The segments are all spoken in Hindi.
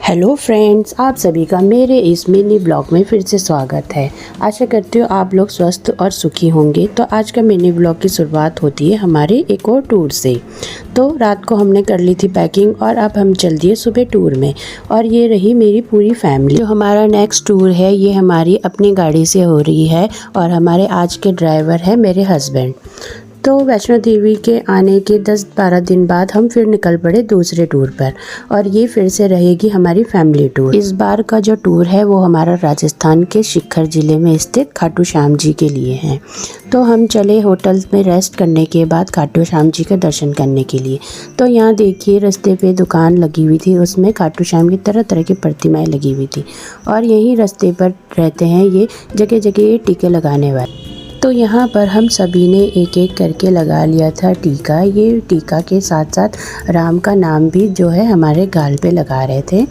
हेलो फ्रेंड्स, आप सभी का मेरे इस मिनी ब्लॉग में फिर से स्वागत है। आशा करती हूँ आप लोग स्वस्थ और सुखी होंगे। तो आज का मिनी ब्लॉग की शुरुआत होती है हमारे एक और टूर से। तो रात को हमने कर ली थी पैकिंग और अब हम चल दिए सुबह टूर में। और ये रही मेरी पूरी फैमिली। जो हमारा नेक्स्ट टूर है ये हमारी अपनी गाड़ी से हो रही है और हमारे आज के ड्राइवर है मेरे हस्बैंड। तो वैष्णो देवी के आने के 10-12 दिन बाद हम फिर निकल पड़े दूसरे टूर पर और ये फिर से रहेगी हमारी फैमिली टूर। इस बार का जो टूर है वो हमारा राजस्थान के शिखर ज़िले में स्थित खाटू श्याम जी के लिए है। तो हम चले होटल में रेस्ट करने के बाद खाटू श्याम जी का दर्शन करने के लिए। तो यहाँ देखिए रास्ते पे दुकान लगी हुई थी, उसमें खाटू श्याम की तरह तरह की प्रतिमाएँ लगी हुई थी और यहीं रास्ते पर रहते हैं ये जगह जगह टीके लगाने वाले। तो यहाँ पर हम सभी ने एक एक करके लगा लिया था टीका। ये टीका के साथ साथ राम का नाम भी जो है हमारे गाल पे लगा रहे थे।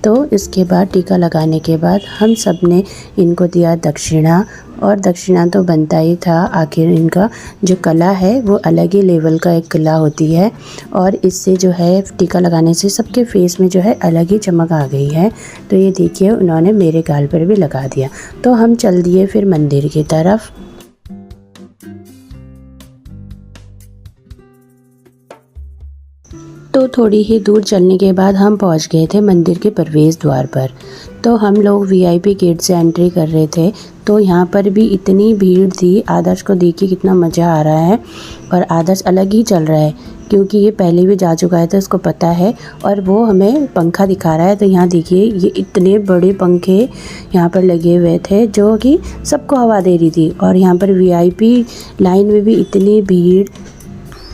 तो इसके बाद टीका लगाने के बाद हम सब ने इनको दिया दक्षिणा और दक्षिणा तो बनता ही था। आखिर इनका जो कला है वो अलग ही लेवल का एक कला होती है और इससे जो है टीका लगाने से सबके फेस में जो है अलग ही चमक आ गई है। तो ये देखिए उन्होंने मेरे गाल पर भी लगा दिया। तो हम चल दिए फिर मंदिर की तरफ। तो थोड़ी ही दूर चलने के बाद हम पहुंच गए थे मंदिर के प्रवेश द्वार पर। तो हम लोग वीआईपी गेट से एंट्री कर रहे थे। तो यहाँ पर भी इतनी भीड़ थी। आदर्श को देखिए कितना मज़ा आ रहा है और आदर्श अलग ही चल रहा है क्योंकि ये पहले भी जा चुका है तो उसको पता है और वो हमें पंखा दिखा रहा है। तो यहाँ देखिए ये इतने बड़े पंखे यहाँ पर लगे हुए थे जो कि सबको हवा दे रही थी और यहाँ पर वीआईपी लाइन में भी इतनी भीड़।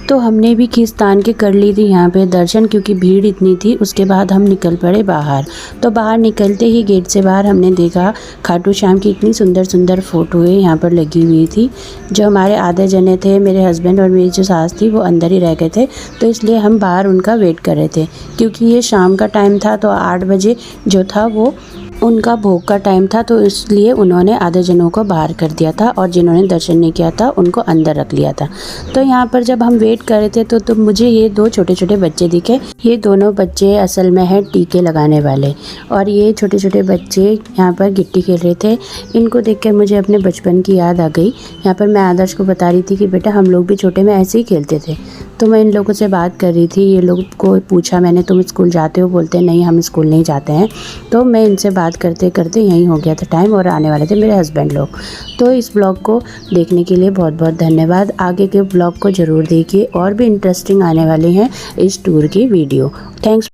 तो हमने भी खींचतान के कर ली थी यहाँ पे दर्शन क्योंकि भीड़ इतनी थी। उसके बाद हम निकल पड़े बाहर। तो बाहर निकलते ही गेट से बाहर हमने देखा खाटू श्याम की इतनी सुंदर सुंदर फ़ोटोएँ यहाँ पर लगी हुई थी। जो हमारे आधे जने थे, मेरे हस्बैंड और मेरी जो सास थी, वो अंदर ही रह गए थे। तो इसलिए हम बाहर उनका वेट कर रहे थे क्योंकि ये शाम का टाइम था। तो 8 बजे जो था वो उनका भोग का टाइम था। तो इसलिए उन्होंने आधे जनों को बाहर कर दिया था और जिन्होंने दर्शन नहीं किया था उनको अंदर रख लिया था। तो यहाँ पर जब हम वेट कर रहे थे तो मुझे ये 2 छोटे छोटे बच्चे दिखे। ये दोनों बच्चे असल में हैं टीके लगाने वाले और ये छोटे छोटे बच्चे यहाँ पर गिट्टी खेल रहे थे। इनको देख कर मुझे अपने बचपन की याद आ गई। यहाँ पर मैं आदर्श को बता रही थी कि बेटा हम लोग भी छोटे में ऐसे ही खेलते थे। तो मैं इन लोगों से बात कर रही थी। ये लोग को पूछा मैंने, तुम स्कूल जाते हो? बोलते नहीं हम स्कूल नहीं जाते हैं। तो मैं इनसे बात करते करते यहीं हो गया था टाइम और आने वाले थे मेरे हस्बैंड लोग। तो इस ब्लॉग को देखने के लिए बहुत बहुत धन्यवाद। आगे के ब्लॉग को ज़रूर देखिए और भी इंटरेस्टिंग आने वाले हैं इस टूर की वीडियो। थैंक्स।